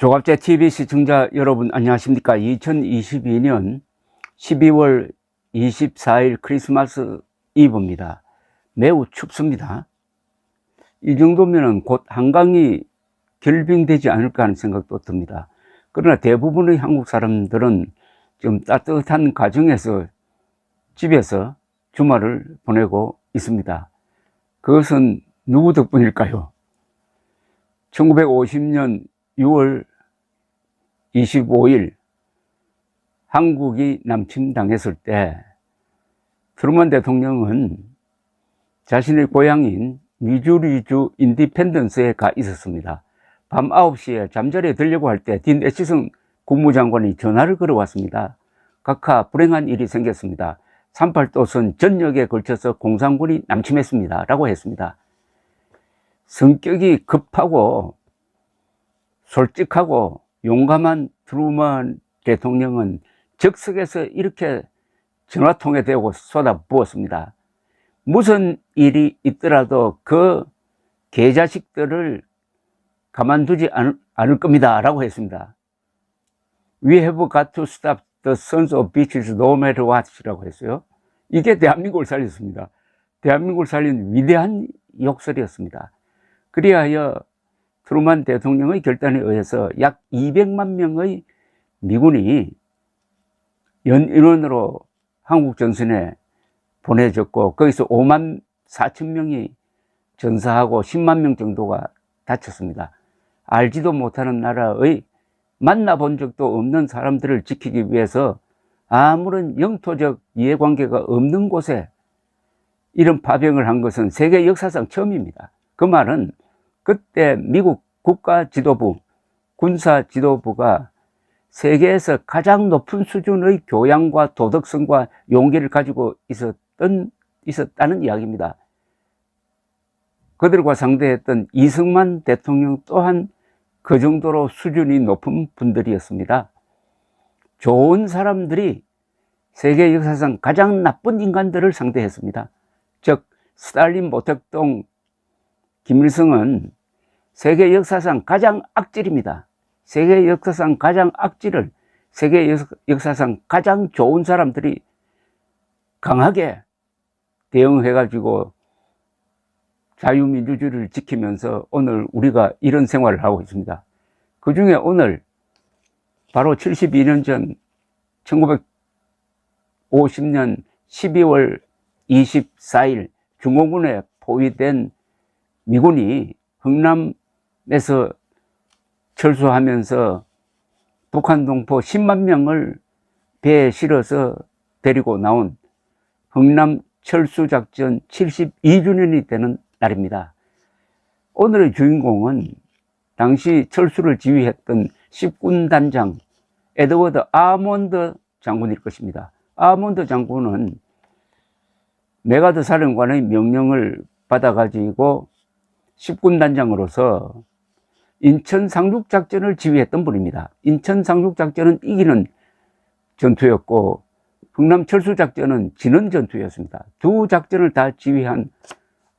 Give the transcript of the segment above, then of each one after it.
조갑제 TV 시청자 여러분 안녕하십니까. 2022년 12월 24일 크리스마스 이브입니다. 매우 춥습니다. 이 정도면 곧 한강이 결빙되지 않을까 하는 생각도 듭니다. 그러나 대부분의 한국 사람들은 좀 따뜻한 가정에서 집에서 주말을 보내고 있습니다. 그것은 누구 덕분일까요? 1950년 6월 25일 한국이 남침당했을 때 트루먼 대통령은 자신의 고향인 미주리주 인디펜던스에 가 있었습니다. 밤 9시에 잠자리에 들려고 할 때 딘 애치슨 국무장관이 전화를 걸어왔습니다. 각하 불행한 일이 생겼습니다. 38도선 전역에 걸쳐서 공산군이 남침했습니다 라고 했습니다. 성격이 급하고 솔직하고 용감한 트루먼 대통령은 즉석에서 이렇게 전화통에 대고 쏟아부었습니다. 무슨 일이 있더라도 그 개자식들을 가만두지 않을 겁니다 라고 했습니다. We have got to stop the sons of bitches no matter what 라고 했어요. 이게 대한민국을 살렸습니다. 대한민국을 살린 위대한 욕설이었습니다. 그리하여 트루먼 대통령의 결단에 의해서 약 200만 명의 미군이 연인원으로 한국 전선에 보내졌고 거기서 5만 4천 명이 전사하고 10만 명 정도가 다쳤습니다. 알지도 못하는 나라의 만나본 적도 없는 사람들을 지키기 위해서 아무런 영토적 이해관계가 없는 곳에 이런 파병을 한 것은 세계 역사상 처음입니다. 그 말은 그때 미국 국가 지도부, 군사 지도부가 세계에서 가장 높은 수준의 교양과 도덕성과 용기를 가지고 있었다는 이야기입니다. 그들과 상대했던 이승만 대통령 또한 그 정도로 수준이 높은 분들이었습니다. 좋은 사람들이 세계 역사상 가장 나쁜 인간들을 상대했습니다. 즉 스탈린, 모택동, 김일성은 세계 역사상 가장 악질입니다. 세계 역사상 가장 악질을 세계 역사상 가장 좋은 사람들이 강하게 대응해가지고 자유민주주의를 지키면서 오늘 우리가 이런 생활을 하고 있습니다. 그 중에 오늘 바로 72년 전 1950년 12월 24일 중공군에 포위된 미군이 흥남에서 철수하면서 북한 동포 10만 명을 배에 실어서 데리고 나온 흥남 철수작전 72주년이 되는 날입니다. 오늘의 주인공은 당시 철수를 지휘했던 10군 단장 에드워드 아몬드 장군일 것입니다. 아몬드 장군은 메가드 사령관의 명령을 받아가지고 10군 단장으로서 인천 상륙작전을 지휘했던 분입니다. 인천 상륙작전은 이기는 전투였고 흥남 철수작전은 지는 전투였습니다. 두 작전을 다 지휘한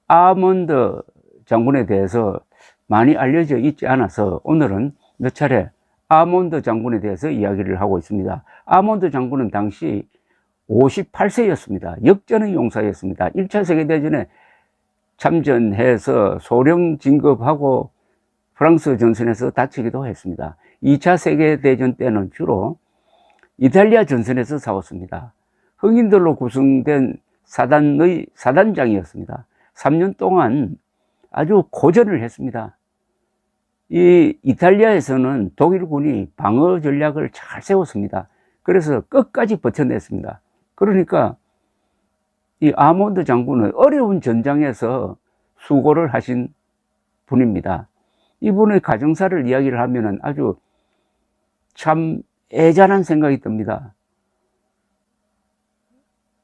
아몬드 장군에 대해서 많이 알려져 있지 않아서 오늘은 몇 차례 아몬드 장군에 대해서 이야기를 하고 있습니다. 아몬드 장군은 당시 58세였습니다. 역전의 용사였습니다. 1차 세계대전에 참전해서 소령 진급하고 프랑스 전선에서 다치기도 했습니다. 2차 세계대전 때는 주로 이탈리아 전선에서 싸웠습니다. 흑인들로 구성된 사단의 사단장이었습니다. 3년 동안 아주 고전을 했습니다. 이 이탈리아에서는 독일군이 방어 전략을 잘 세웠습니다. 그래서 끝까지 버텨냈습니다. 그러니까 이 아몬드 장군은 어려운 전장에서 수고를 하신 분입니다. 이분의 가정사를 이야기를 하면은 아주 참 애잔한 생각이 듭니다.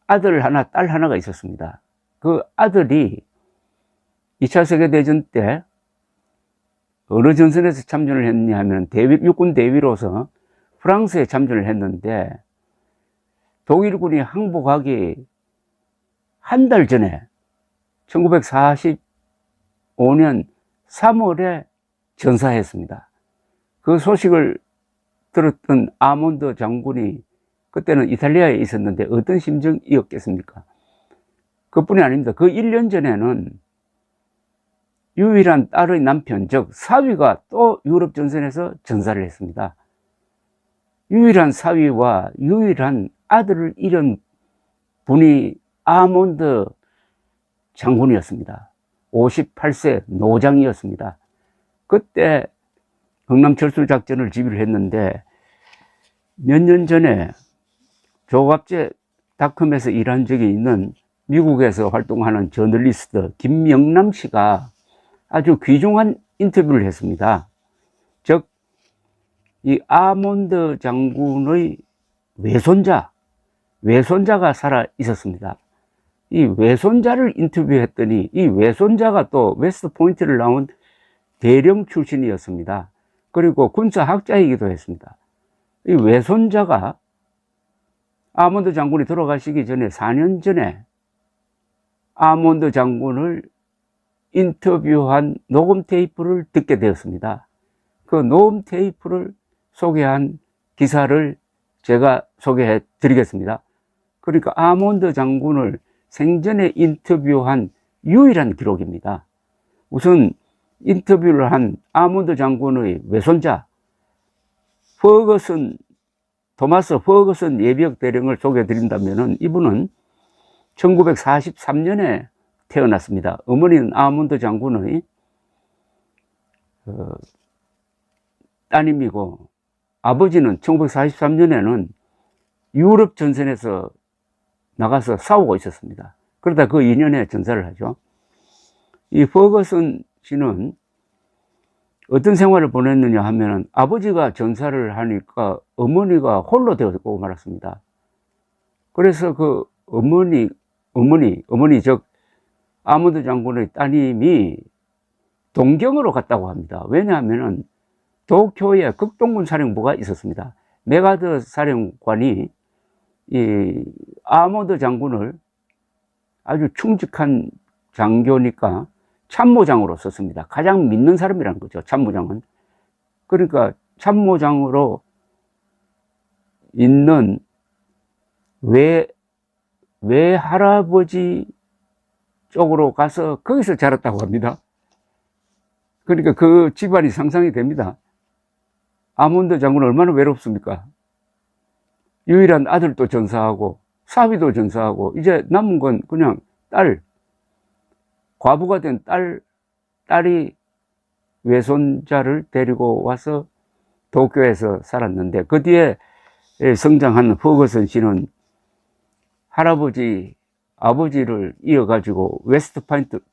아들 하나, 딸 하나가 있었습니다. 그 아들이 2차 세계대전 때 어느 전선에서 참전을 했냐 하면 육군 대위로서 프랑스에 참전을 했는데 독일군이 항복하기 한 달 전에 1945년 3월에 전사했습니다. 그 소식을 들었던 아몬드 장군이 그때는 이탈리아에 있었는데 어떤 심정이었겠습니까? 그뿐이 아닙니다. 그 1년 전에는 유일한 딸의 남편, 즉 사위가 또 유럽 전선에서 전사를 했습니다. 유일한 사위와 유일한 아들을 잃은 분이 아몬드 장군이었습니다. 58세 노장이었습니다. 그때 흥남철수작전을 지휘를 했는데 몇 년 전에 조갑제닷컴에서 일한 적이 있는 미국에서 활동하는 저널리스트 김명남 씨가 아주 귀중한 인터뷰를 했습니다. 즉, 이 아몬드 장군의 외손자가 살아 있었습니다. 이 외손자를 인터뷰했더니 이 외손자가 또 웨스트포인트를 나온 대령 출신이었습니다. 그리고 군사학자이기도 했습니다. 이 외손자가 아몬드 장군이 돌아가시기 전에 4년 전에 아몬드 장군을 인터뷰한 녹음 테이프를 듣게 되었습니다. 그 녹음 테이프를 소개한 기사를 제가 소개해 드리겠습니다. 그러니까 아몬드 장군을 생전에 인터뷰한 유일한 기록입니다. 우선 인터뷰를 한 아몬드 장군의 외손자 토마스 퍼거슨 예비역 대령을 소개해 드린다면 이분은 1943년에 태어났습니다. 어머니는 아몬드 장군의 따님이고 아버지는 1943년에는 유럽 전선에서 나가서 싸우고 있었습니다. 그러다 그 2년에 전사를 하죠. 이 퍼거슨 씨는 어떤 생활을 보냈느냐 하면 아버지가 전사를 하니까 어머니가 홀로 되었고 말았습니다. 그래서 그 어머니 즉 아몬드 장군의 따님이 동경으로 갔다고 합니다. 왜냐하면 도쿄에 극동군 사령부가 있었습니다. 메가드 사령관이 이 아몬드 장군을 아주 충직한 장교니까 참모장으로 썼습니다. 가장 믿는 사람이라는 거죠, 참모장은. 그러니까 참모장으로 있는 외할아버지 쪽으로 가서 거기서 자랐다고 합니다. 그러니까 그 집안이 상상이 됩니다. 아몬드 장군은 얼마나 외롭습니까? 유일한 아들도 전사하고 사위도 전사하고 이제 남은 건 그냥 과부가 된 딸이 외손자를 데리고 와서 도쿄에서 살았는데 그 뒤에 성장한 퍼거슨 씨는 아버지를 이어가지고 웨스트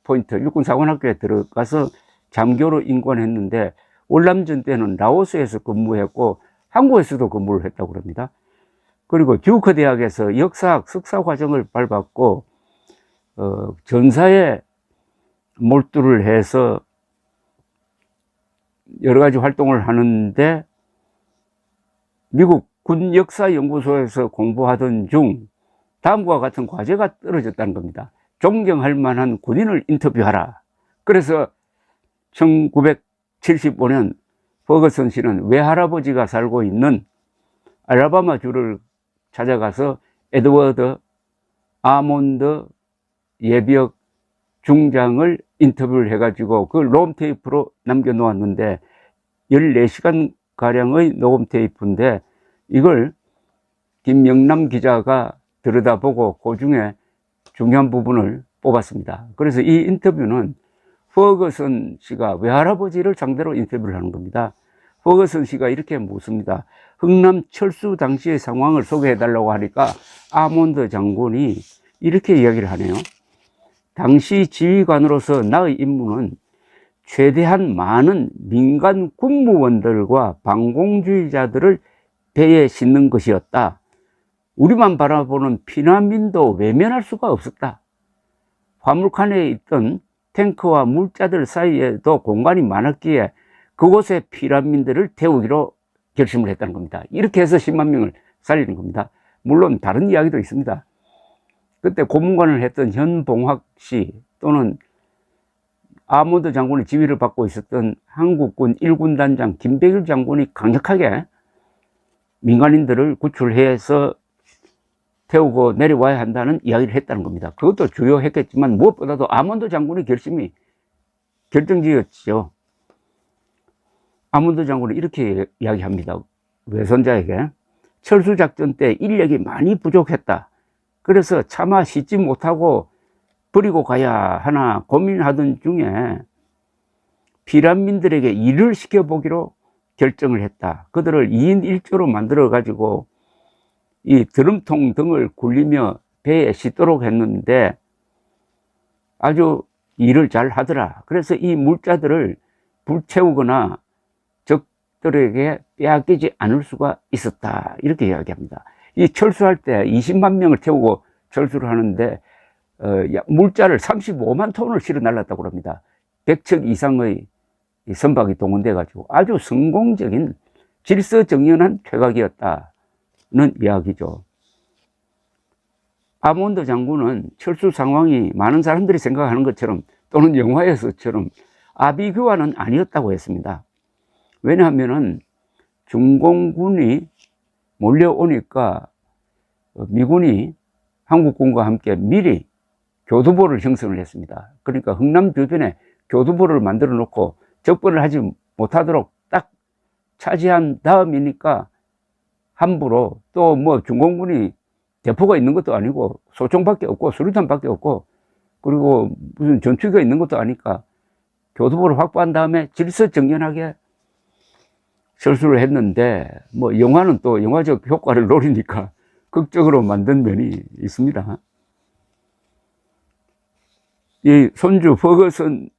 포인트 육군사관학교에 들어가서 장교로 임관했는데 월남전 때는 라오스에서 근무했고 한국에서도 근무를 했다고 합니다. 그리고 듀크 대학에서 역사학 석사 과정을 밟았고 전사에 몰두를 해서 여러 가지 활동을 하는데 미국 군역사연구소에서 공부하던 중 다음과 같은 과제가 떨어졌다는 겁니다. 존경할 만한 군인을 인터뷰하라. 그래서 1975년 퍼거슨 씨는 외할아버지가 살고 있는 알라바마주를 찾아가서 에드워드 아몬드 예비역 중장을 인터뷰를 해가지고 그 롬 테이프로 남겨놓았는데 14시간 가량의 녹음 테이프인데 이걸 김명남 기자가 들여다보고 그 중에 중요한 부분을 뽑았습니다. 그래서 이 인터뷰는 퍼거슨 씨가 외할아버지를 상대로 인터뷰를 하는 겁니다. 퍼거슨 씨가 이렇게 묻습니다. 흥남 철수 당시의 상황을 소개해 달라고 하니까 아몬드 장군이 이렇게 이야기를 하네요. 당시 지휘관으로서 나의 임무는 최대한 많은 민간 군무원들과 반공주의자들을 배에 싣는 것이었다. 우리만 바라보는 피난민도 외면할 수가 없었다. 화물칸에 있던 탱크와 물자들 사이에도 공간이 많았기에 그곳에 피난민들을 태우기로 결심을 했다는 겁니다. 이렇게 해서 10만 명을 살리는 겁니다. 물론 다른 이야기도 있습니다. 그때 고문관을 했던 현봉학 씨 또는 아몬드 장군의 지휘를 받고 있었던 한국군 1군단장 김백일 장군이 강력하게 민간인들을 구출해서 태우고 내려와야 한다는 이야기를 했다는 겁니다. 그것도 주요했겠지만 무엇보다도 아몬드 장군의 결심이 결정지었죠. 아몬드 장군은 이렇게 이야기합니다. 외손자에게 철수작전 때 인력이 많이 부족했다. 그래서 차마 싣지 못하고 버리고 가야 하나 고민하던 중에 피란민들에게 일을 시켜보기로 결정을 했다. 그들을 2인 1조로 만들어 가지고 이 드럼통 등을 굴리며 배에 싣도록 했는데 아주 일을 잘 하더라. 그래서 이 물자들을 불태우거나 적들에게 빼앗기지 않을 수가 있었다. 이렇게 이야기합니다. 이 철수할 때 20만 명을 태우고 철수를 하는데 물자를 35만 톤을 실어 날랐다고 합니다. 100척 이상의 선박이 동원돼 가지고 아주 성공적인 질서정연한 퇴각이었다는 이야기죠. 아몬드 장군은 철수 상황이 많은 사람들이 생각하는 것처럼 또는 영화에서처럼 아비규환은 아니었다고 했습니다. 왜냐하면 중공군이 몰려오니까 미군이 한국군과 함께 미리 교두보를 형성을 했습니다. 그러니까 흥남 주변에 교두보를 만들어 놓고 적발을 하지 못하도록 딱 차지한 다음이니까 함부로 또 뭐 중공군이 대포가 있는 것도 아니고 소총밖에 없고 수류탄밖에 없고 그리고 무슨 전투기가 있는 것도 아니까 교두보를 확보한 다음에 질서정연하게 철수를 했는데 뭐 영화는 또 영화적 효과를 노리니까 극적으로 만든 면이 있습니다. 이 손주 퍼거슨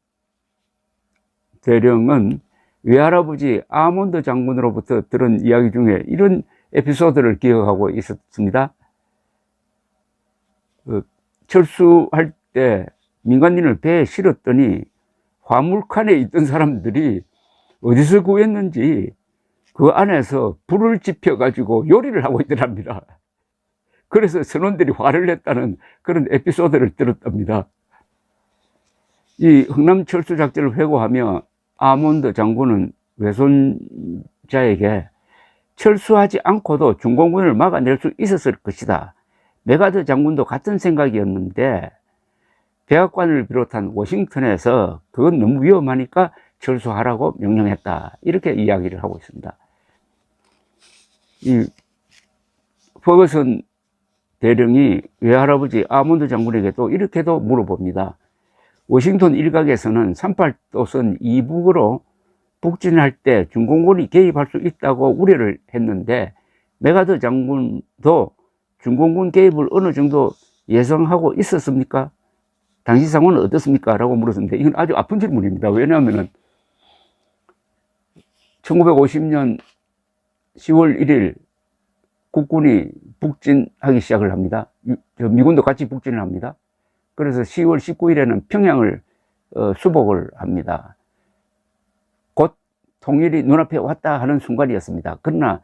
대령은 외할아버지 아몬드 장군으로부터 들은 이야기 중에 이런 에피소드를 기억하고 있었습니다. 철수할 때 민간인을 배에 실었더니 화물칸에 있던 사람들이 어디서 구했는지 그 안에서 불을 지펴 가지고 요리를 하고 있더랍니다. 그래서 선원들이 화를 냈다는 그런 에피소드를 들었답니다. 이 흥남 철수 작전을 회고하며 아몬드 장군은 외손자에게 철수하지 않고도 중공군을 막아낼 수 있었을 것이다. 메가더 장군도 같은 생각이었는데 백악관을 비롯한 워싱턴에서 그건 너무 위험하니까 철수하라고 명령했다. 이렇게 이야기를 하고 있습니다. 이 퍼거슨 대령이 외할아버지 아몬드 장군에게도 이렇게도 물어봅니다. 워싱턴 일각에서는 38도선 이북으로 북진할 때 중공군이 개입할 수 있다고 우려를 했는데 메가더 장군도 중공군 개입을 어느 정도 예상하고 있었습니까? 당시 상황은 어떻습니까? 라고 물었는데 이건 아주 아픈 질문입니다. 왜냐하면 1950년 10월 1일 국군이 북진하기 시작을 합니다. 미군도 같이 북진을 합니다. 그래서 10월 19일에는 평양을 수복을 합니다. 곧 통일이 눈앞에 왔다 하는 순간이었습니다. 그러나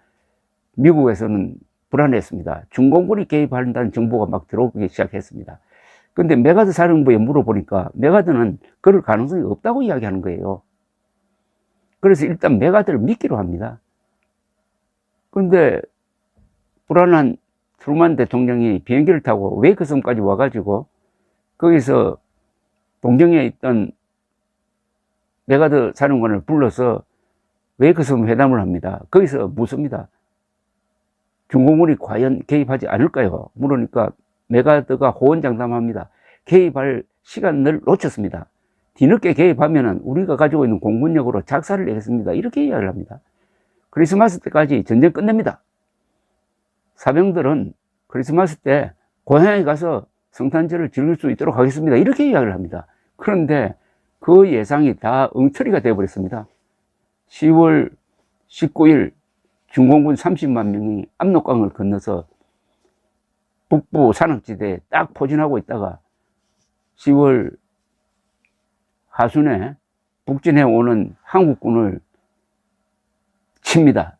미국에서는 불안했습니다. 중공군이 개입한다는 정보가 막 들어오기 시작했습니다. 그런데 메가더 사령부에 물어보니까 메가더는 그럴 가능성이 없다고 이야기하는 거예요. 그래서 일단 메가더를 믿기로 합니다. 그런데 불안한 트루만 대통령이 비행기를 타고 웨이크 섬까지 와가지고 거기서 동경에 있던 메가더 사령관을 불러서 웨이크 섬 회담을 합니다. 거기서 묻습니다. 중공군이 과연 개입하지 않을까요? 물으니까 메가더가 호언장담합니다. 개입할 시간을 놓쳤습니다. 뒤늦게 개입하면 우리가 가지고 있는 공군력으로 작사를 내겠습니다. 이렇게 이야기를 합니다. 크리스마스 때까지 전쟁 끝냅니다. 사병들은 크리스마스 때 고향에 가서 성탄절을 즐길 수 있도록 하겠습니다. 이렇게 이야기를 합니다. 그런데 그 예상이 다 엉터리가 되어버렸습니다. 10월 19일 중공군 30만 명이 압록강을 건너서 북부 산악지대에 딱 포진하고 있다가 10월 하순에 북진해 오는 한국군을 칩니다.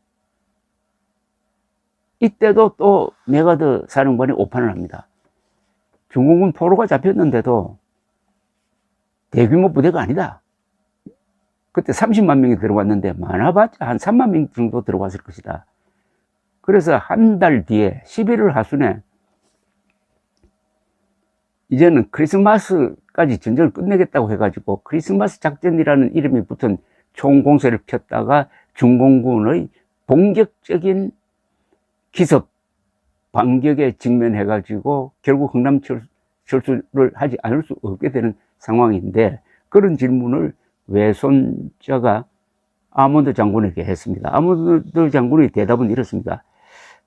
이때도 또 메가더 사령관이 오판을 합니다. 중공군 포로가 잡혔는데도 대규모 부대가 아니다. 그때 30만 명이 들어왔는데 많아봤자 한 3만 명 정도 들어왔을 것이다. 그래서 한 달 뒤에 11월 하순에 이제는 크리스마스까지 전쟁을 끝내겠다고 해가지고 크리스마스 작전이라는 이름이 붙은 총공세를 폈다가 중공군의 본격적인 기습 반격에 직면해가지고 결국 흥남 철수를 하지 않을 수 없게 되는 상황인데, 그런 질문을 외손자가 아몬드 장군에게 했습니다. 아몬드 장군의 대답은 이렇습니다.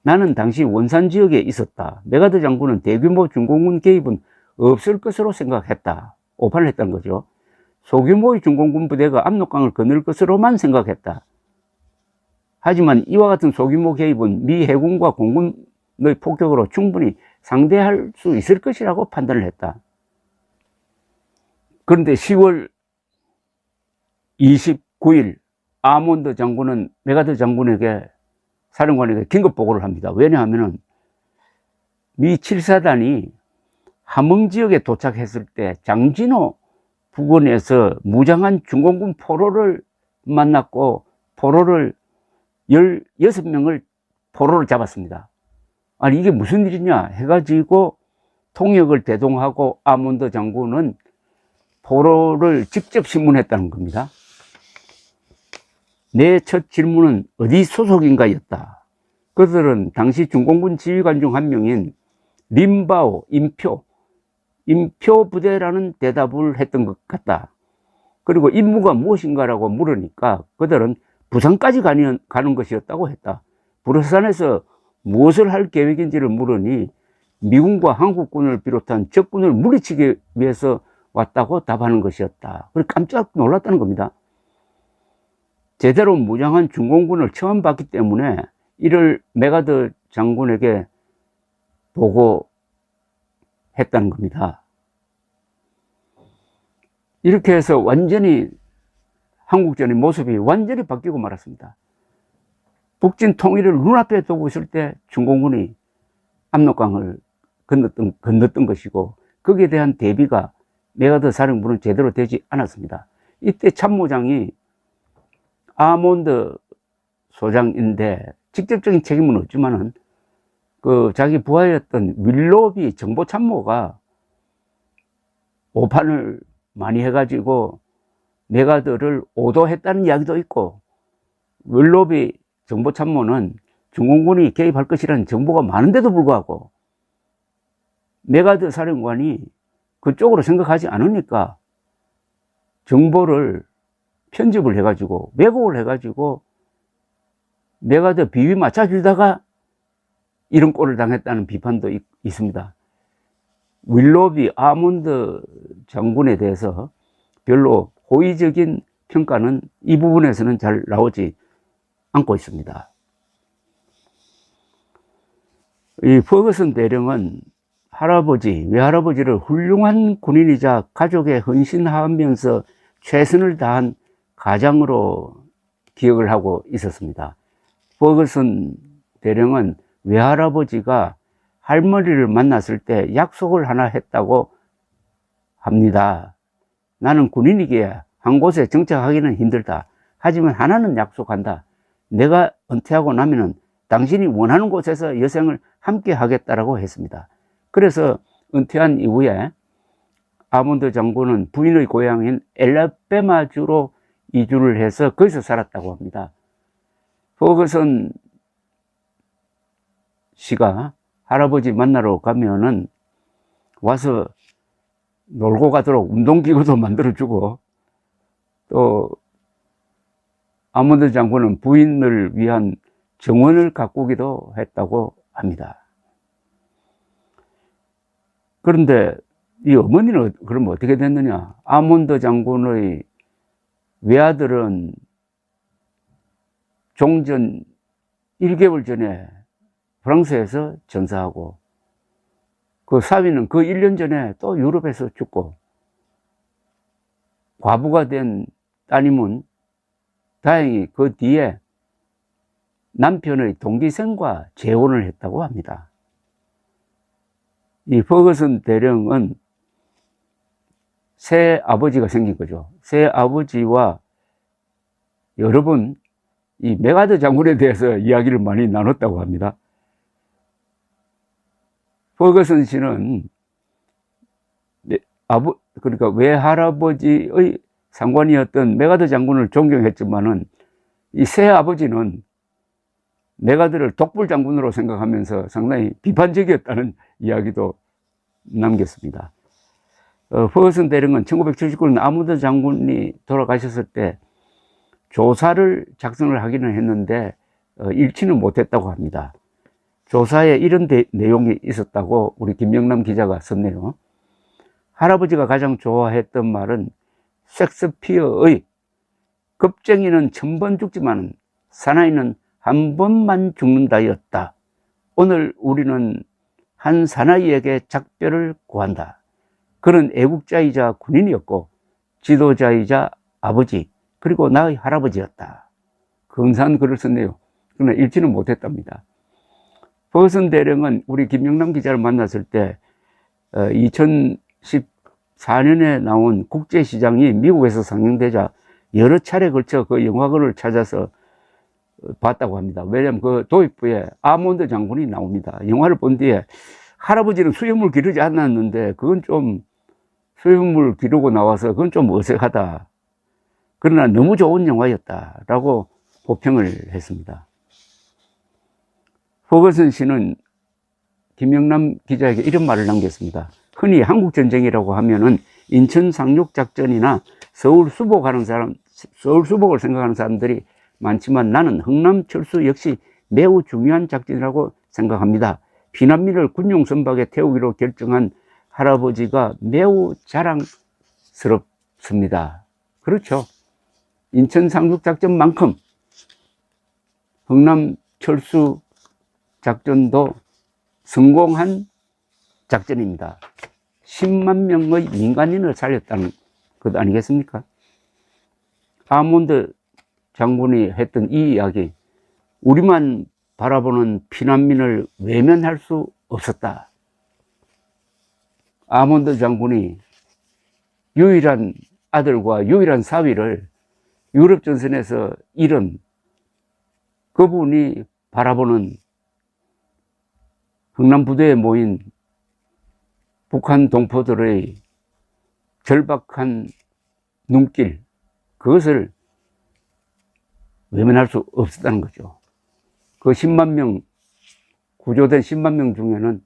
나는 당시 원산 지역에 있었다. 메가더 장군은 대규모 중공군 개입은 없을 것으로 생각했다. 오판을 했다는 거죠. 소규모의 중공군 부대가 압록강을 건널 것으로만 생각했다. 하지만 이와 같은 소규모 개입은 미 해군과 공군의 폭격으로 충분히 상대할 수 있을 것이라고 판단을 했다. 그런데 10월 29일 아몬드 장군은 메가더 장군에게, 사령관에게 긴급 보고를 합니다. 왜냐하면 미 7사단이 함흥 지역에 도착했을 때 장진호 부근에서 무장한 중공군 포로를 만났고 포로를 16명을 포로를 잡았습니다. 아니 이게 무슨 일이냐 해가지고 통역을 대동하고 아몬드 장군은 포로를 직접 신문했다는 겁니다. 내 첫 질문은 어디 소속인가 였다. 그들은 당시 중공군 지휘관 중 한 명인 림바오 인표 부대라는 대답을 했던 것 같다. 그리고 임무가 무엇인가라고 물으니까 그들은 부산까지 가는 것이었다고 했다. 부르산에서 무엇을 할 계획인지를 물으니 미군과 한국군을 비롯한 적군을 물리치기 위해서 왔다고 답하는 것이었다. 그래서 깜짝 놀랐다는 겁니다. 제대로 무장한 중공군을 처음 봤기 때문에 이를 메가더 장군에게 보고했다는 겁니다. 이렇게 해서 완전히 한국전의 모습이 완전히 바뀌고 말았습니다. 북진 통일을 눈앞에 두고 있을 때 중공군이 압록강을 건넜던 것이고, 거기에 대한 대비가 메가더 사령부는 제대로 되지 않았습니다. 이때 참모장이 아몬드 소장인데 직접적인 책임은 없지만은 자기 부하였던 윌로비 정보참모가 오판을 많이 해가지고 메가더를 오도했다는 이야기도 있고, 윌로비 정보참모는 중공군이 개입할 것이라는 정보가 많은데도 불구하고 메가더 사령관이 그쪽으로 생각하지 않으니까 정보를 편집을 해가지고 왜곡을 해가지고 메가더 비위 맞춰주다가 이런 꼴을 당했다는 비판도 있습니다. 윌로비 아몬드 장군에 대해서 별로 호의적인 평가는 이 부분에서는 잘 나오지 않고 있습니다. 이 퍼거슨 대령은 외할아버지를 훌륭한 군인이자 가족에 헌신하면서 최선을 다한 가장으로 기억을 하고 있었습니다. 퍼거슨 대령은 외할아버지가 할머니를 만났을 때 약속을 하나 했다고 합니다. 나는 군인이기에 한 곳에 정착하기는 힘들다. 하지만 하나는 약속한다. 내가 은퇴하고 나면은 당신이 원하는 곳에서 여생을 함께 하겠다라고 했습니다. 그래서 은퇴한 이후에 아몬드 장군은 부인의 고향인 엘라베마주로 이주를 해서 거기서 살았다고 합니다. 퍼거슨 씨가 할아버지 만나러 가면은 와서 놀고 가도록 운동기구도 만들어주고, 또 아몬드 장군은 부인을 위한 정원을 가꾸기도 했다고 합니다. 그런데 이 어머니는 그럼 어떻게 됐느냐? 아몬드 장군의 외아들은 종전 1개월 전에 프랑스에서 전사하고, 그 사위는 그 1년 전에 또 유럽에서 죽고, 과부가 된 따님은 다행히 그 뒤에 남편의 동기생과 재혼을 했다고 합니다. 이 퍼거슨 대령은 새 아버지가 생긴 거죠. 새 아버지와 여러 번 이 메가더 장군에 대해서 이야기를 많이 나눴다고 합니다. 퍼거슨 씨는 그러니까 외할아버지의 상관이었던 메가더 장군을 존경했지만은 이 새 아버지는 메가더를 독불 장군으로 생각하면서 상당히 비판적이었다는 이야기도 남겼습니다. 퍼거슨 대령은 1979년 아모드 장군이 돌아가셨을 때 조사를 작성을 하기는 했는데 읽지는 못했다고 합니다. 조사에 이런 내용이 있었다고 우리 김영남 기자가 썼네요. 할아버지가 가장 좋아했던 말은 셰익스피어의 겁쟁이는 1000번 죽지만 사나이는 한 번만 죽는다였다. 오늘 우리는 한 사나이에게 작별을 구한다. 그는 애국자이자 군인이었고 지도자이자 아버지 그리고 나의 할아버지였다. 근사한 글을 썼네요. 그러나 읽지는 못했답니다. 퍼거슨 대령은 우리 김영남 기자를 만났을 때 2014년에 나온 국제시장이 미국에서 상영되자 여러 차례 걸쳐 그 영화관을 찾아서 봤다고 합니다. 왜냐하면 그 도입부에 아몬드 장군이 나옵니다. 영화를 본 뒤에 할아버지는 수염을 기르지 않았는데 그건 좀 수염을 기르고 나와서 그건 좀 어색하다. 그러나 너무 좋은 영화였다라고 호평을 했습니다. 퍼거슨 씨는 김영남 기자에게 이런 말을 남겼습니다. 흔히 한국전쟁이라고 하면은 인천 상륙작전이나 서울 수복을 생각하는 사람들이 많지만 나는 흥남철수 역시 매우 중요한 작전이라고 생각합니다. 피난민을 군용 선박에 태우기로 결정한 할아버지가 매우 자랑스럽습니다. 그렇죠. 인천 상륙작전만큼 흥남철수 작전도 성공한 작전입니다. 10만 명의 민간인을 살렸다는 것 아니겠습니까? 아몬드 장군이 했던 이 이야기, 우리만 바라보는 피난민을 외면할 수 없었다. 아몬드 장군이 유일한 아들과 유일한 사위를 유럽 전선에서 잃은 그분이 바라보는 흥남부대에 모인 북한 동포들의 절박한 눈길, 그것을 외면할 수 없었다는 거죠. 그 10만 명, 구조된 10만 명 중에는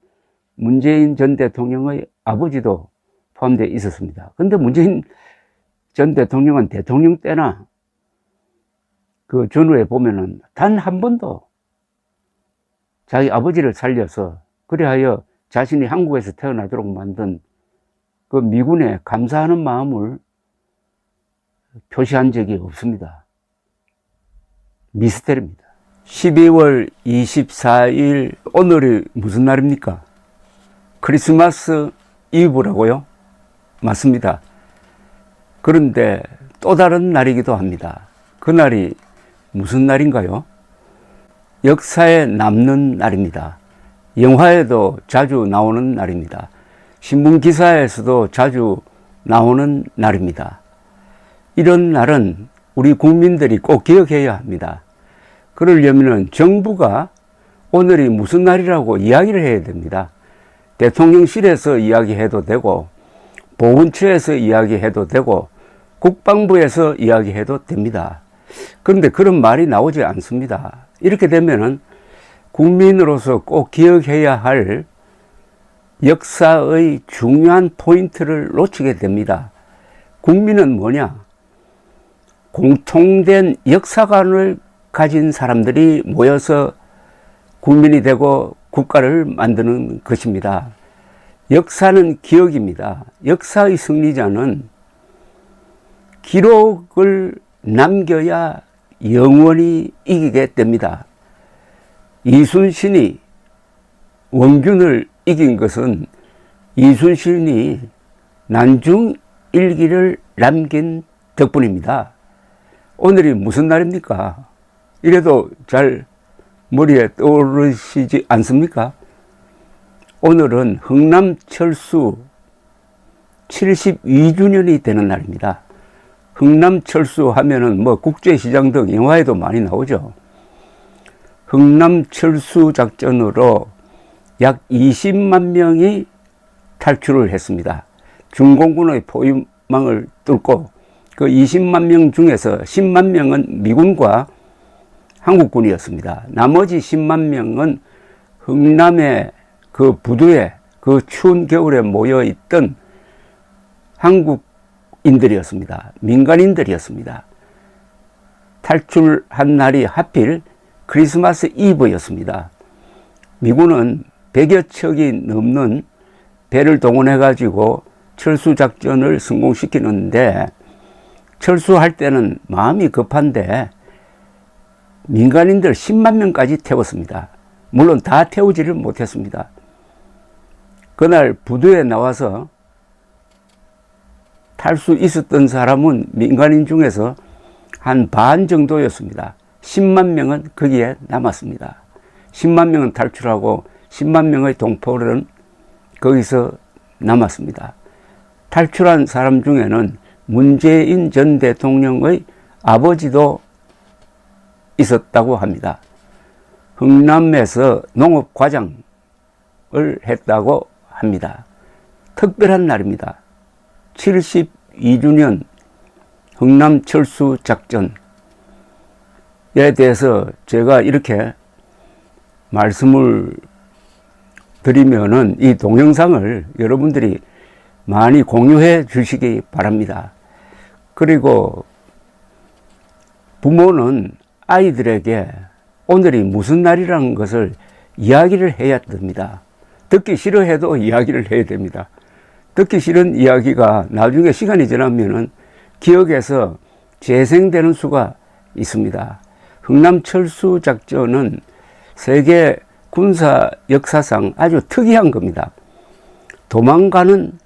문재인 전 대통령의 아버지도 포함되어 있었습니다. 그런데 문재인 전 대통령은 대통령 때나 그 전후에 보면은 단 한 번도 자기 아버지를 살려서 그리하여 자신이 한국에서 태어나도록 만든 그 미군에 감사하는 마음을 표시한 적이 없습니다. 미스테리입니다. 12월 24일, 오늘이 무슨 날입니까? 크리스마스 이브라고요? 맞습니다. 그런데 또 다른 날이기도 합니다. 그날이 무슨 날인가요? 역사에 남는 날입니다. 영화에도 자주 나오는 날입니다. 신문 기사에서도 자주 나오는 날입니다. 이런 날은 우리 국민들이 꼭 기억해야 합니다. 그러려면 정부가 오늘이 무슨 날이라고 이야기를 해야 됩니다. 대통령실에서 이야기해도 되고, 보훈처에서 이야기해도 되고, 국방부에서 이야기해도 됩니다. 그런데 그런 말이 나오지 않습니다. 이렇게 되면은 국민으로서 꼭 기억해야 할 역사의 중요한 포인트를 놓치게 됩니다. 국민은 뭐냐? 공통된 역사관을 가진 사람들이 모여서 국민이 되고 국가를 만드는 것입니다. 역사는 기억입니다. 역사의 승리자는 기록을 남겨야 영원히 이기게 됩니다. 이순신이 원균을 이긴 것은 이순신이 난중일기를 남긴 덕분입니다. 오늘이 무슨 날입니까? 이래도 잘 머리에 떠오르시지 않습니까? 오늘은 흥남철수 72주년이 되는 날입니다. 흥남철수 하면은 뭐 국제시장 등 영화에도 많이 나오죠. 흥남철수 작전으로 약 20만 명이 탈출을 했습니다. 중공군의 포위망을 뚫고 그 20만 명 중에서 10만 명은 미군과 한국군이었습니다. 나머지 10만 명은 흥남의 그 부두에 그 추운 겨울에 모여있던 한국인들이었습니다. 민간인들이었습니다. 탈출한 날이 하필 크리스마스 이브였습니다. 미군은 100여 척이 넘는 배를 동원해 가지고 철수작전을 성공시키는데, 철수할 때는 마음이 급한데 민간인들 10만 명까지 태웠습니다. 물론 다 태우지를 못했습니다. 그날 부두에 나와서 탈 수 있었던 사람은 민간인 중에서 한 반 정도였습니다. 10만 명은 거기에 남았습니다. 10만 명은 탈출하고 10만 명의 동포들은 거기서 남았습니다. 탈출한 사람 중에는 문재인 전 대통령의 아버지도 있었다고 합니다. 흥남에서 농업과장을 했다고 합니다. 특별한 날입니다. 72주년 흥남철수작전에 대해서 제가 이렇게 말씀을 드리면은 이 동영상을 여러분들이 많이 공유해 주시기 바랍니다. 그리고 부모는 아이들에게 오늘이 무슨 날이라는 것을 이야기를 해야 됩니다. 듣기 싫어해도 이야기를 해야 됩니다. 듣기 싫은 이야기가 나중에 시간이 지나면은 기억에서 재생되는 수가 있습니다. 흥남철수 작전은 세계 군사 역사상 아주 특이한 겁니다. 도망가는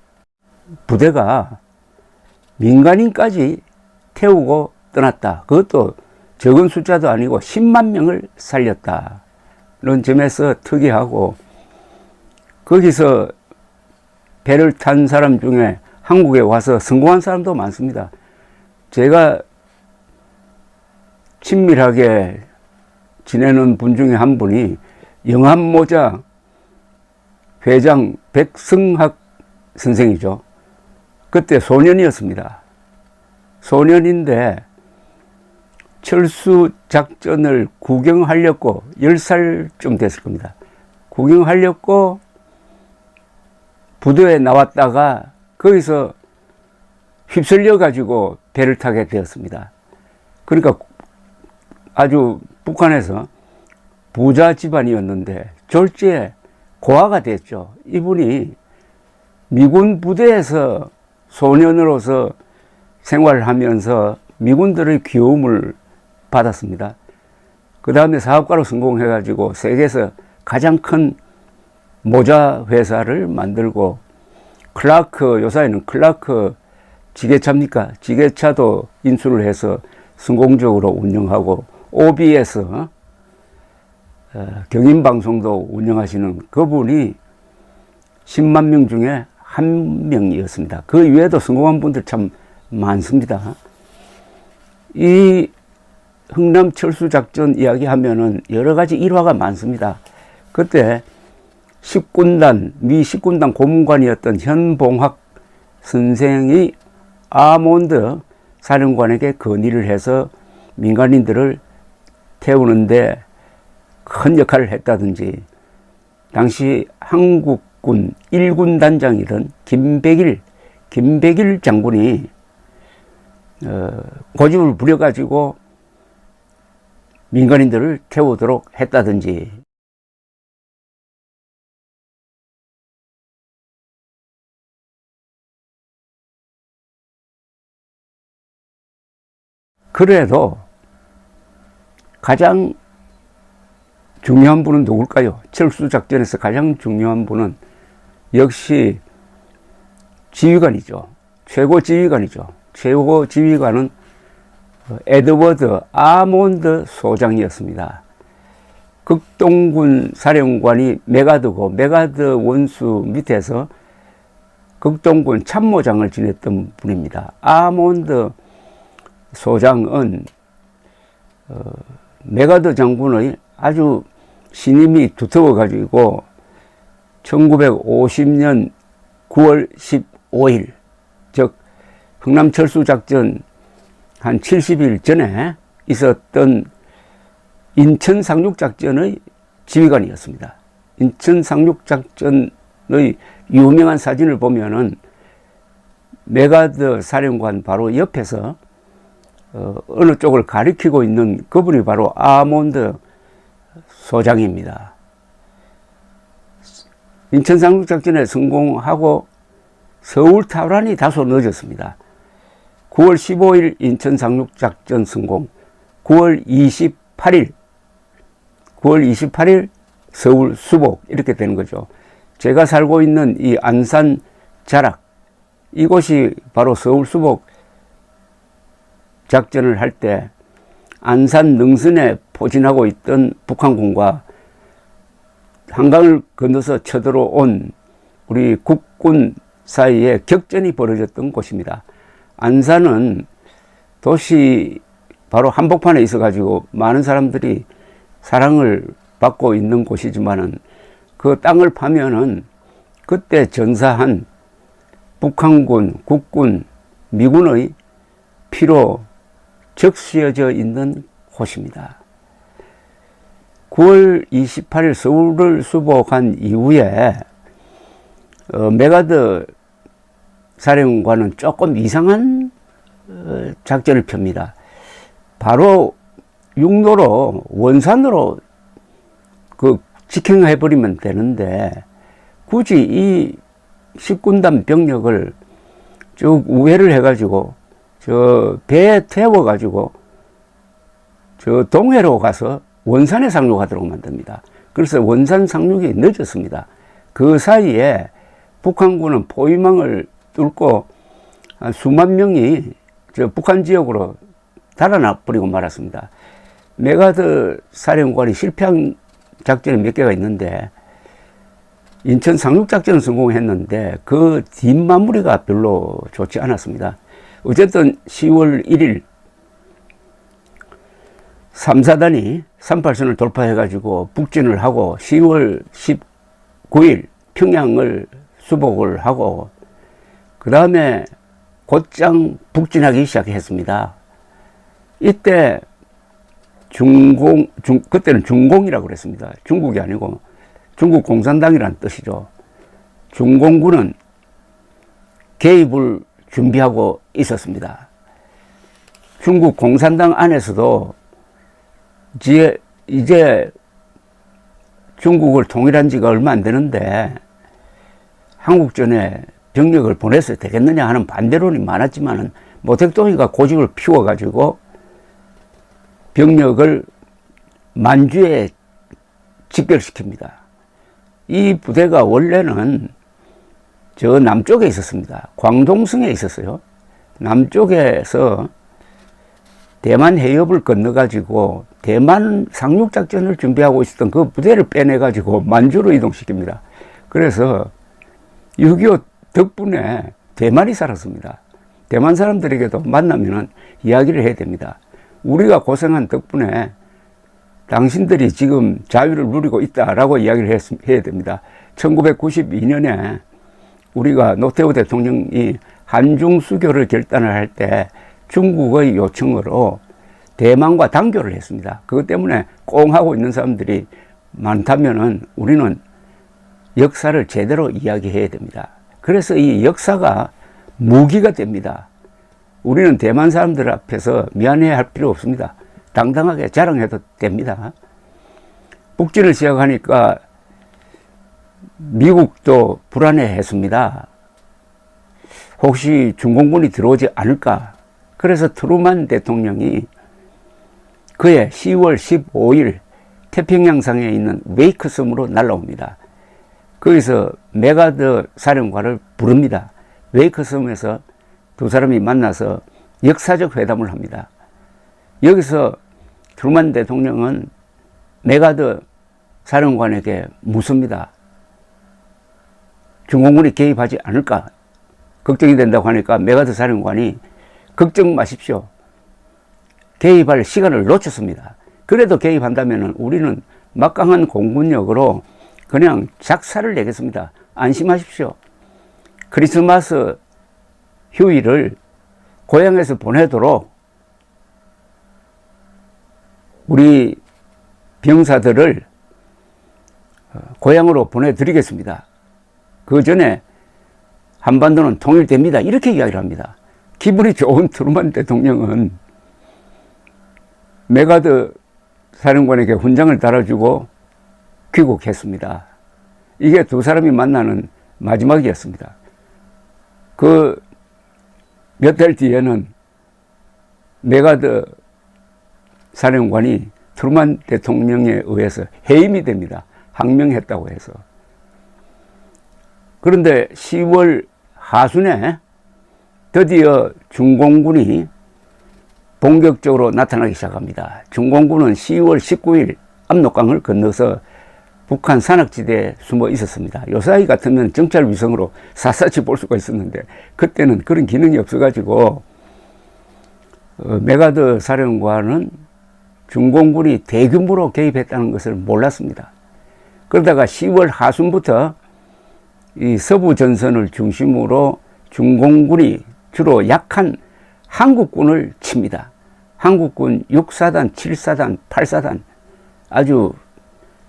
부대가 민간인까지 태우고 떠났다. 그것도 적은 숫자도 아니고 10만 명을 살렸다는 점에서 특이하고, 거기서 배를 탄 사람 중에 한국에 와서 성공한 사람도 많습니다. 제가 친밀하게 지내는 분 중에 한 분이 영암모자 회장 백승학 선생이죠. 그때 소년이었습니다. 소년인데 철수작전을 구경하려고 10살쯤 됐을 겁니다. 구경하려고 부두에 나왔다가 거기서 휩쓸려 가지고 배를 타게 되었습니다. 그러니까 아주 북한에서 부자 집안이었는데 졸지에 고아가 됐죠. 이분이 미군 부대에서 소년으로서 생활하면서 미군들의 귀여움을 받았습니다. 그 다음에 사업가로 성공해 가지고 세계에서 가장 큰 모자 회사를 만들고, 클라크, 요사이는 클라크 지게차입니까? 지게차도 인수를 해서 성공적으로 운영하고, OBS 경인방송도 운영하시는 그분이 10만 명 중에 한 명이었습니다. 그 이외에도 성공한 분들 참 많습니다. 이 흥남철수작전 이야기하면은 여러 가지 일화가 많습니다. 그때 미 10군단 고문관이었던 현봉학 선생이 아몬드 사령관에게 건의를 해서 민간인들을 태우는데 큰 역할을 했다든지, 당시 한국군 1군 단장이던 김백일 장군이 고집을 부려가지고 민간인들을 태우도록 했다든지, 그래도 가장 중요한 분은 누굴까요? 철수작전에서 가장 중요한 분은 역시 지휘관이죠. 최고 지휘관이죠. 최고 지휘관은 에드워드 아몬드 소장이었습니다. 극동군 사령관이 메가드고, 메가드 원수 밑에서 극동군 참모장을 지냈던 분입니다. 아몬드 소장은 메가더 장군의 아주 신임이 두터워 가지고 1950년 9월 15일, 즉 흥남철수작전 한 70일 전에 있었던 인천 상륙작전의 지휘관이었습니다. 인천 상륙작전의 유명한 사진을 보면은 메가더 사령관 바로 옆에서 어느 쪽을 가리키고 있는 그분이 바로 아몬드 소장입니다. 인천 상륙작전에 성공하고 서울 탈환이 다소 늦었습니다. 9월 15일 인천 상륙작전 성공, 9월 28일 서울 수복, 이렇게 되는 거죠. 제가 살고 있는 이 안산 자락, 이곳이 바로 서울 수복 작전을 할 때 안산 능선에 포진하고 있던 북한군과 한강을 건너서 쳐들어온 우리 국군 사이에 격전이 벌어졌던 곳입니다. 안산은 도시 바로 한복판에 있어 가지고 많은 사람들이 사랑을 받고 있는 곳이지만은 그 땅을 파면은 그때 전사한 북한군, 국군, 미군의 피로 적시어져 있는 곳입니다. 9월 28일 서울을 수복한 이후에 메가더 사령관은 조금 이상한 작전을 펴니다. 바로 육로로 원산으로 직행해버리면 되는데 굳이 이 10군단 병력을 쭉 우회를 해가지고 저 배에 태워가지고 저 동해로 가서 원산에 상륙하도록 만듭니다. 그래서 원산 상륙이 늦었습니다. 그 사이에 북한군은 포위망을 뚫고 수만 명이 저 북한 지역으로 달아나 버리고 말았습니다. 메가더 사령관이 실패한 작전이 몇 개가 있는데 인천 상륙작전은 성공했는데 그 뒷마무리가 별로 좋지 않았습니다. 어쨌든 10월 1일 3사단이 38선을 돌파해가지고 북진을 하고 10월 19일 평양을 수복을 하고 그 다음에 곧장 북진하기 시작했습니다. 이때 그때는 중공이라고 그랬습니다. 중국이 아니고 중국 공산당이라는 뜻이죠. 중공군은 개입을 준비하고 있었습니다. 중국 공산당 안에서도 이제 중국을 통일한 지가 얼마 안 되는데 한국전에 병력을 보내서 되겠느냐 하는 반대론이 많았지만은 모택동이가 고집을 피워가지고 병력을 만주에 집결시킵니다. 이 부대가 원래는 저 남쪽에 있었습니다. 광동성에 있었어요. 남쪽에서 대만 해협을 건너가지고 대만 상륙작전을 준비하고 있었던 그 부대를 빼내가지고 만주로 이동시킵니다. 그래서 6.25 덕분에 대만이 살았습니다. 대만 사람들에게도 만나면은 이야기를 해야 됩니다. 우리가 고생한 덕분에 당신들이 지금 자유를 누리고 있다라고 이야기를 해야 됩니다. 1992년에 우리가 노태우 대통령이 한중 수교를 결단을 할 때 중국의 요청으로 대만과 단교를 했습니다. 그것 때문에 꽁하고 있는 사람들이 많다면은 우리는 역사를 제대로 이야기해야 됩니다. 그래서 이 역사가 무기가 됩니다. 우리는 대만 사람들 앞에서 미안해야 할 필요 없습니다. 당당하게 자랑해도 됩니다. 북진을 시작하니까 미국도 불안해했습니다. 혹시 중공군이 들어오지 않을까? 그래서 트루만 대통령이 그해 10월 15일 태평양상에 있는 웨이크 섬으로 날아옵니다. 거기서 메가더 사령관을 부릅니다. 웨이크 섬에서 두 사람이 만나서 역사적 회담을 합니다. 여기서 트루만 대통령은 메가더 사령관에게 묻습니다. 중공군이 개입하지 않을까? 걱정이 된다고 하니까 메가드 사령관이 걱정 마십시오. 개입할 시간을 놓쳤습니다. 그래도 개입한다면 우리는 막강한 공군력으로 그냥 작사를 내겠습니다. 안심하십시오. 크리스마스 휴일을 고향에서 보내도록 우리 병사들을 고향으로 보내드리겠습니다. 그 전에 한반도는 통일됩니다. 이렇게 이야기를 합니다. 기분이 좋은 트루만 대통령은 메가드 사령관에게 훈장을 달아주고 귀국했습니다. 이게 두 사람이 만나는 마지막이었습니다. 그 몇 달 뒤에는 메가드 사령관이 트루만 대통령에 의해서 해임이 됩니다. 항명했다고 해서. 그런데 10월 하순에 드디어 중공군이 본격적으로 나타나기 시작합니다. 중공군은 10월 19일 압록강을 건너서 북한 산악지대에 숨어 있었습니다. 요사이 같으면 정찰 위성으로 샅샅이 볼 수가 있었는데 그때는 그런 기능이 없어가지고 메가드 사령관은 중공군이 대규모로 개입했다는 것을 몰랐습니다. 그러다가 10월 하순부터 이 서부 전선을 중심으로 중공군이 주로 약한 한국군을 칩니다. 한국군 6사단, 7사단, 8사단 아주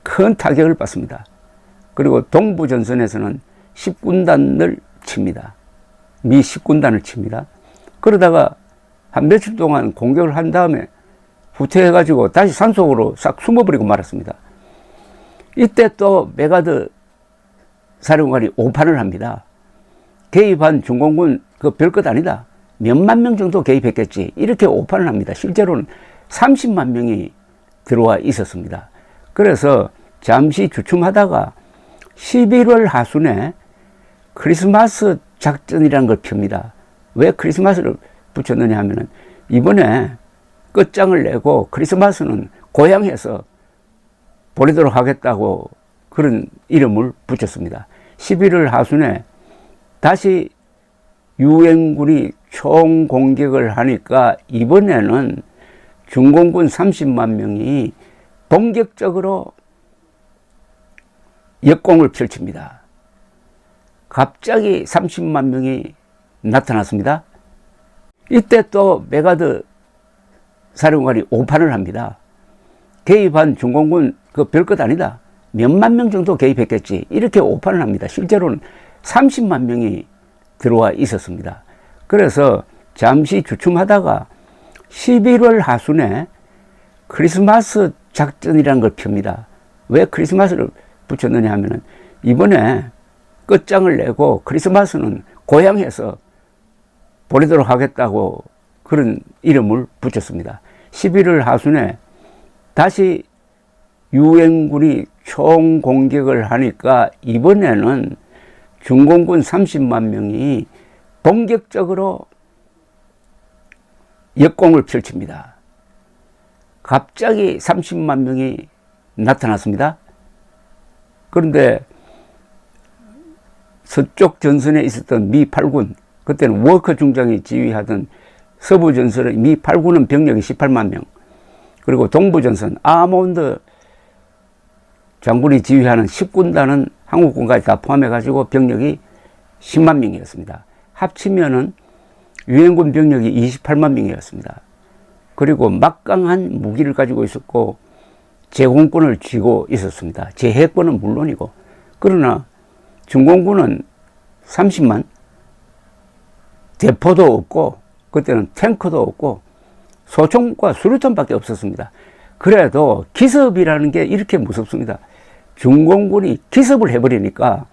큰 타격을 받습니다. 그리고 동부 전선에서는 10군단을 칩니다. 미 10군단을 칩니다. 그러다가 한 며칠 동안 공격을 한 다음에 후퇴해가지고 다시 산속으로 싹 숨어버리고 말았습니다. 이때 또 메가드 사령관이 오판을 합니다. 개입한 중공군 그 별것 아니다. 몇만 명 정도 개입했겠지. 이렇게 오판을 합니다. 실제로는 30만 명이 들어와 있었습니다. 그래서 잠시 주춤하다가 11월 하순에 크리스마스 작전이라는 걸 펴니다. 왜 크리스마스를 붙였느냐 하면은 이번에 끝장을 내고 크리스마스는 고향에서 보내도록 하겠다고 그런 이름을 붙였습니다. 11월 하순에 다시 유엔군이 총공격을 하니까 이번에는 중공군 30만 명이 본격적으로 역공을 펼칩니다. 갑자기 30만 명이 나타났습니다. 이때 또 메가드 사령관이 오판을 합니다. 개입한 중공군 그 별것 아니다. 몇만 명 정도 개입했겠지. 이렇게 오판을 합니다. 실제로는 30만 명이 들어와 있었습니다. 그래서 잠시 주춤하다가 11월 하순에 크리스마스 작전이라는 걸 펴니다. 왜 크리스마스를 붙였느냐 하면은 이번에 끝장을 내고 크리스마스는 고향에서 보내도록 하겠다고 그런 이름을 붙였습니다. 11월 하순에 다시 유엔군이 총공격을 하니까 이번에는 중공군 30만 명이 본격적으로 역공을 펼칩니다. 갑자기 30만 명이 나타났습니다. 그런데 서쪽 전선에 있었던 미 8군, 그때는 워커 중장이 지휘하던 서부 전선의 미 8군은 병력이 18만 명, 그리고 동부 전선 아몬드 장군이 지휘하는 10군단은 한국군까지 다 포함해가지고 병력이 10만 명이었습니다. 합치면은 유엔군 병력이 28만 명이었습니다. 그리고 막강한 무기를 가지고 있었고 제공권을 쥐고 있었습니다. 제해권은 물론이고. 그러나 중공군은 30만, 대포도 없고 그때는 탱크도 없고 소총과 수류탄밖에 없었습니다. 그래도 기습이라는 게 이렇게 무섭습니다. 중공군이 기습을 해버리니까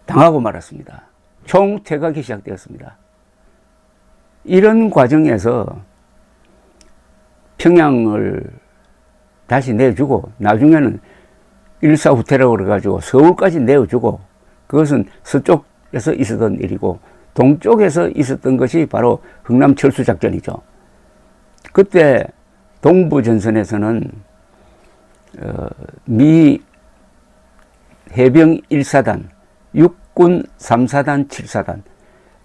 당하고 말았습니다. 총퇴각이 시작되었습니다. 이런 과정에서 평양을 다시 내주고 나중에는 일사후퇴라고 그래가지고 서울까지 내어주고, 그것은 서쪽에서 있었던 일이고 동쪽에서 있었던 것이 바로 흥남철수작전이죠. 그때 동부전선에서는 미 해병 1사단, 6 육군 3사단, 7사단,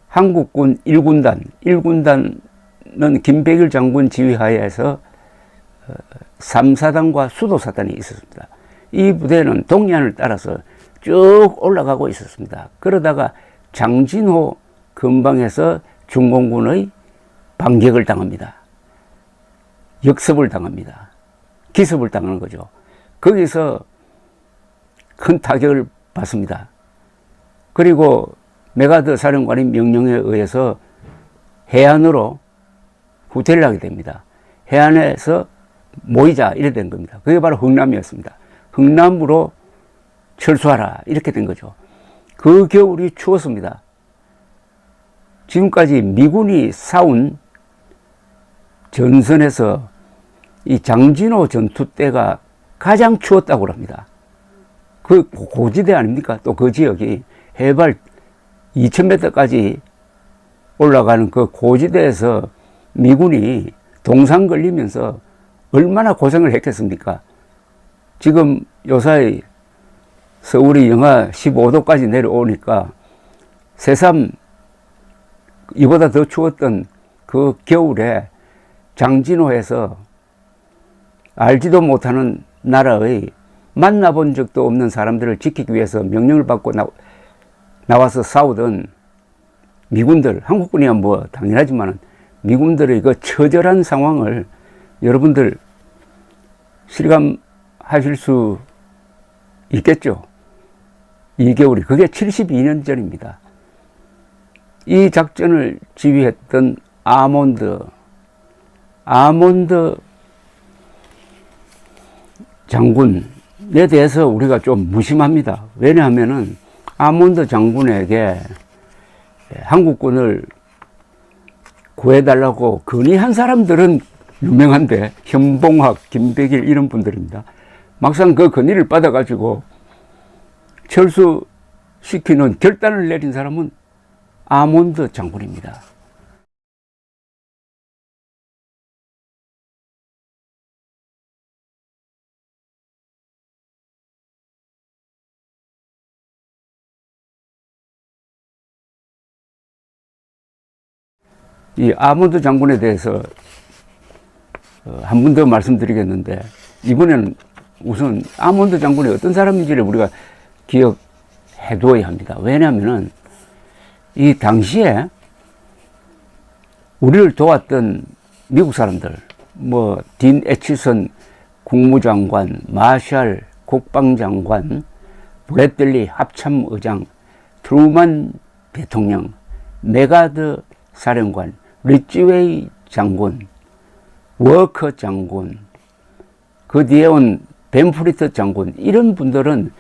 한국군 1군단, 1군단은 김백일 장군 지휘하에서 3사단과 수도사단이 있었습니다. 이 부대는 동해안을 따라서 쭉 올라가고 있었습니다. 그러다가 장진호 근방에서 중공군의 반격을 당합니다. 역습을 당합니다. 기습을 당하는 거죠. 거기서 큰 타격을 받습니다. 그리고 메가드 사령관의 명령에 의해서 해안으로 후퇴를 하게 됩니다. 해안에서 모이자 이래 된 겁니다. 그게 바로 흥남이었습니다. 흥남으로 철수하라 이렇게 된 거죠. 그 겨울이 추웠습니다. 지금까지 미군이 싸운 전선에서 이 장진호 전투 때가 가장 추웠다고 합니다. 그 고지대 아닙니까? 또 그 지역이 해발 2000m까지 올라가는 그 고지대에서 미군이 동상 걸리면서 얼마나 고생을 했겠습니까? 지금 요사이 서울이 영하 15도까지 내려오니까 새삼 이보다 더 추웠던 그 겨울에 장진호에서 알지도 못하는 나라의 만나본 적도 없는 사람들을 지키기 위해서 명령을 받고 나와서 싸우던 미군들, 한국군이야 뭐 당연하지만 미군들의 그 처절한 상황을 여러분들 실감하실 수 있겠죠. 이 겨울이 그게 72년 전입니다. 이 작전을 지휘했던 아몬드 장군에 대해서 우리가 좀 무심합니다. 왜냐하면은 아몬드 장군에게 한국군을 구해달라고 건의한 사람들은 유명한데 현봉학, 김백일 이런 분들입니다. 막상 그 건의를 받아가지고 철수시키는 결단을 내린 사람은 아몬드 장군입니다. 이 아몬드 장군에 대해서 한 번 더 말씀드리겠는데, 이번에는 우선 아몬드 장군이 어떤 사람인지를 우리가 기억해 두어야 합니다. 왜냐하면은 이 당시에 우리를 도왔던 미국 사람들, 뭐 딘 애치슨 국무장관, 마샬 국방장관, 브래들리 합참의장, 트루만 대통령, 메가드 사령관, 리치웨이 장군, 워커 장군, 그 뒤에 온 벤프리트 장군, 이런 분들은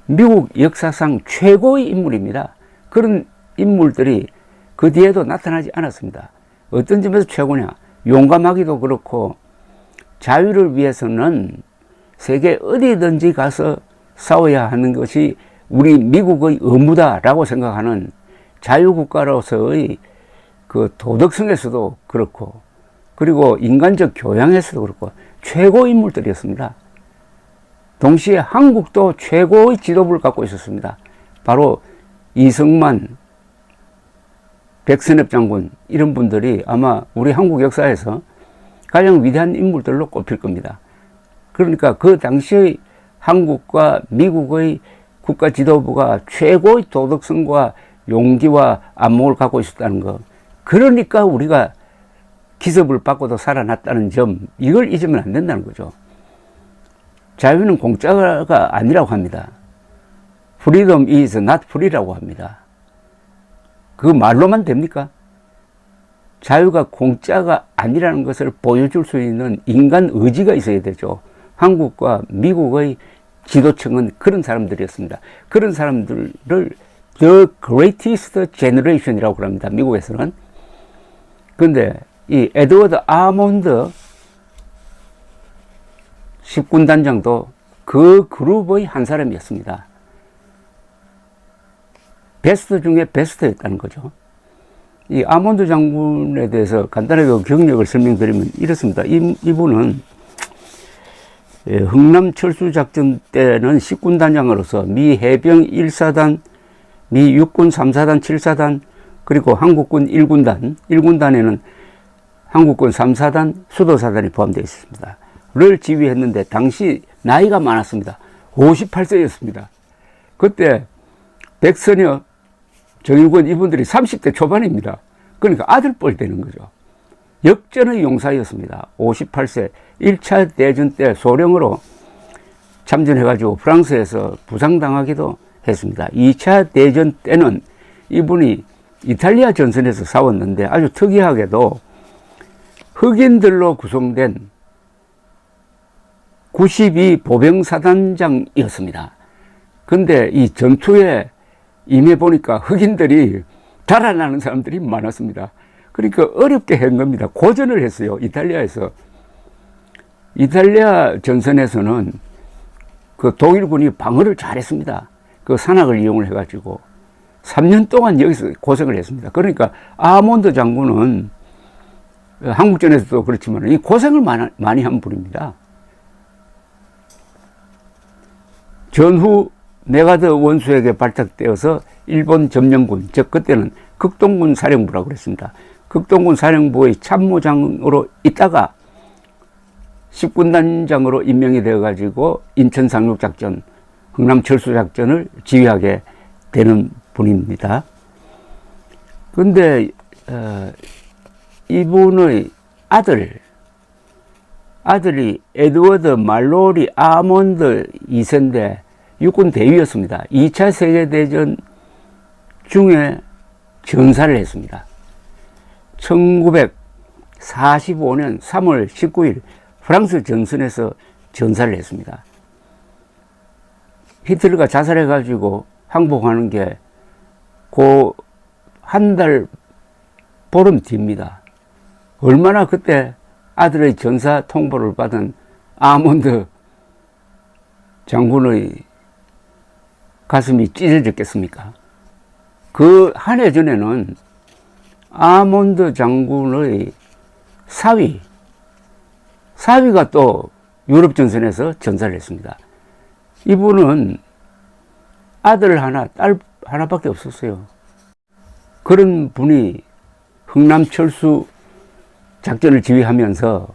미국 역사상 최고의 인물입니다. 그런 인물들이 그 뒤에도 나타나지 않았습니다. 어떤 점에서 최고냐? 용감하기도 그렇고 자유를 위해서는 세계 어디든지 가서 싸워야 하는 것이 우리 미국의 의무다라고 생각하는 자유국가로서의 그 도덕성에서도 그렇고, 그리고 인간적 교양에서도 그렇고 최고 인물들이었습니다. 동시에 한국도 최고의 지도부를 갖고 있었습니다. 바로 이승만, 백선엽 장군, 이런 분들이 아마 우리 한국 역사에서 가장 위대한 인물들로 꼽힐 겁니다. 그러니까 그 당시의 한국과 미국의 국가 지도부가 최고의 도덕성과 용기와 안목을 갖고 있었다는 것, 그러니까 우리가 기습을 받고도 살아났다는 점, 이걸 잊으면 안 된다는 거죠. 자유는 공짜가 아니라고 합니다. Freedom is not free라고 합니다. 그 말로만 됩니까? 자유가 공짜가 아니라는 것을 보여줄 수 있는 인간 의지가 있어야 되죠. 한국과 미국의 지도층은 그런 사람들이었습니다. 그런 사람들을 The Greatest Generation이라고 합니다. 미국에서는. 그런데 이 에드워드 아몬드 10군단장도 그 그룹의 한 사람이었습니다. 베스트 중에 베스트였다는 거죠. 이 아몬드 장군에 대해서 간단하게 경력을 설명드리면 이렇습니다. 이분은 흥남 철수작전 때는 10군단장으로서 미 해병 1사단 미 육군 3사단, 7사단, 그리고 한국군 1군단, 1군단에는 한국군 3사단, 수도사단이 포함되어 있습니다. 를 지휘했는데 당시 나이가 많았습니다. 58세였습니다. 그때 백선엽, 정일권 이분들이 30대 초반입니다. 그러니까 아들뻘 되는 거죠. 역전의 용사였습니다. 58세 1차 대전 때 소령으로 참전해가지고 프랑스에서 부상당하기도 했습니다. 2차 대전 때는 이분이 이탈리아 전선에서 싸웠는데 아주 특이하게도 흑인들로 구성된 92 보병사단장이었습니다. 근데 이 전투에 임해보니까 흑인들이 달아나는 사람들이 많았습니다. 그러니까 어렵게 한 겁니다. 고전을 했어요. 이탈리아에서. 이탈리아 전선에서는 그 독일군이 방어를 잘했습니다. 그 산악을 이용을 해가지고 3년 동안 여기서 고생을 했습니다. 그러니까 아몬드 장군은 한국전에서도 그렇지만 이 고생을 많이 한 분입니다. 전후 메가드 원수에게 발탁되어서 일본 점령군, 즉 그때는 극동군 사령부라고 그랬습니다. 극동군 사령부의 참모장으로 있다가 10군단장으로 임명이 되어가지고 인천 상륙작전, 흥남 철수작전을 지휘하게 되는 분입니다. 근데 이분의 아들이 에드워드 말로리 아몬드 2세인데 육군 대위였습니다. 2차 세계대전 중에 전사를 했습니다. 1945년 3월 19일 프랑스 전선에서 전사를 했습니다. 히틀러가 자살해가지고 항복하는 게 그 한 달 보름 뒤입니다. 얼마나 그때 아들의 전사 통보를 받은 아몬드 장군의 가슴이 찢어졌겠습니까? 그 한 해 전에는 아몬드 장군의 사위가 또 유럽 전선에서 전사를 했습니다. 이분은 아들 하나, 딸 하나밖에 없었어요. 그런 분이 흥남 철수 작전을 지휘하면서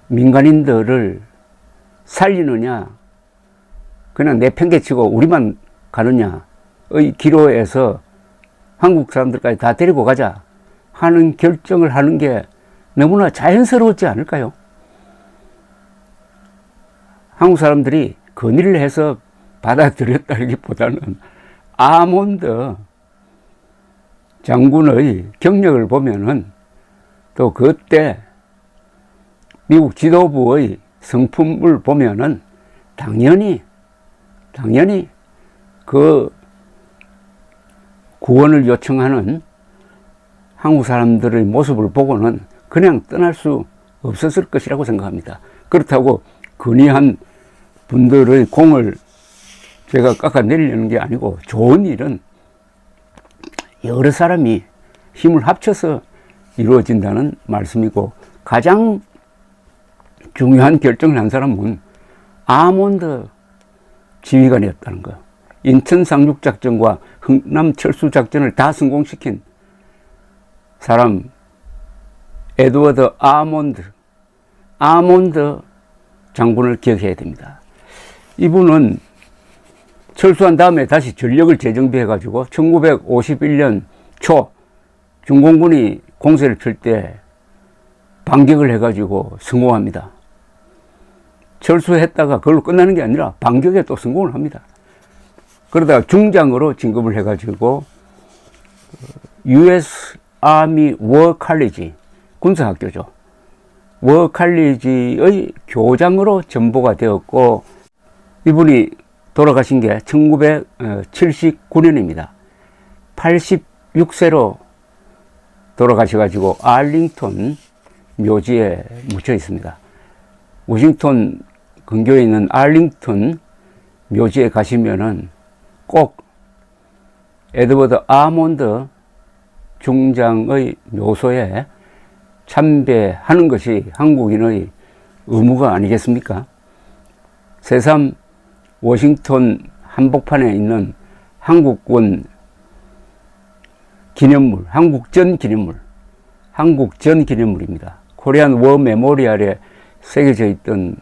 민간인들을 살리느냐, 그냥 내팽개치고 우리만 가느냐의 기로에서 한국 사람들까지 다 데리고 가자 하는 결정을 하는 게 너무나 자연스러웠지 않을까요? 한국 사람들이 건의를 해서 받아들였다기보다는 아몬드 장군의 경력을 보면은 또 그때 미국 지도부의 성품을 보면은 당연히 그 구원을 요청하는 한국 사람들의 모습을 보고는 그냥 떠날 수 없었을 것이라고 생각합니다. 그렇다고 건의한 분들의 공을 제가 깎아내리려는 게 아니고, 좋은 일은 여러 사람이 힘을 합쳐서 이루어진다는 말씀이고, 가장 중요한 결정을 한 사람은 아몬드 지휘관이었다는 거. 인천 상륙작전과 흥남 철수작전을 다 성공시킨 사람, 에드워드 아몬드 장군을 기억해야 됩니다. 이분은 철수한 다음에 다시 전력을 재정비해가지고 1951년 초 중공군이 공세를 펼 때 반격을 해가지고 성공합니다. 철수했다가 그걸로 끝나는 게 아니라 반격에 또 성공을 합니다. 그러다가 중장으로 진급을 해가지고 US Army War College, 군사학교죠. 워 칼리지의 교장으로 전보가 되었고, 이분이 돌아가신 게 1979년입니다. 86세로 돌아가셔가지고 알링턴 묘지에 묻혀 있습니다. 워싱턴 근교에 있는 알링턴 묘지에 가시면은 꼭 에드워드 아몬드 중장의 묘소에 참배하는 것이 한국인의 의무가 아니겠습니까? 새삼 워싱턴 한복판에 있는 한국군 기념물, 한국전 기념물입니다. 코리안 워 메모리얼에 새겨져 있던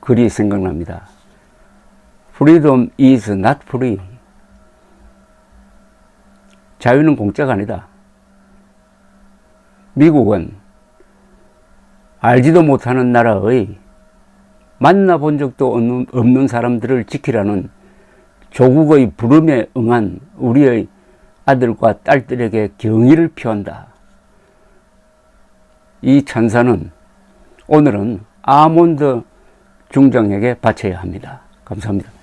글이 생각납니다. Freedom is not free. 자유는 공짜가 아니다. 미국은 알지도 못하는 나라의 만나본 적도 없는 사람들을 지키라는 조국의 부름에 응한 우리의 아들과 딸들에게 경의를 표한다. 이 찬사는 오늘은 아몬드 중장에게 바쳐야 합니다. 감사합니다.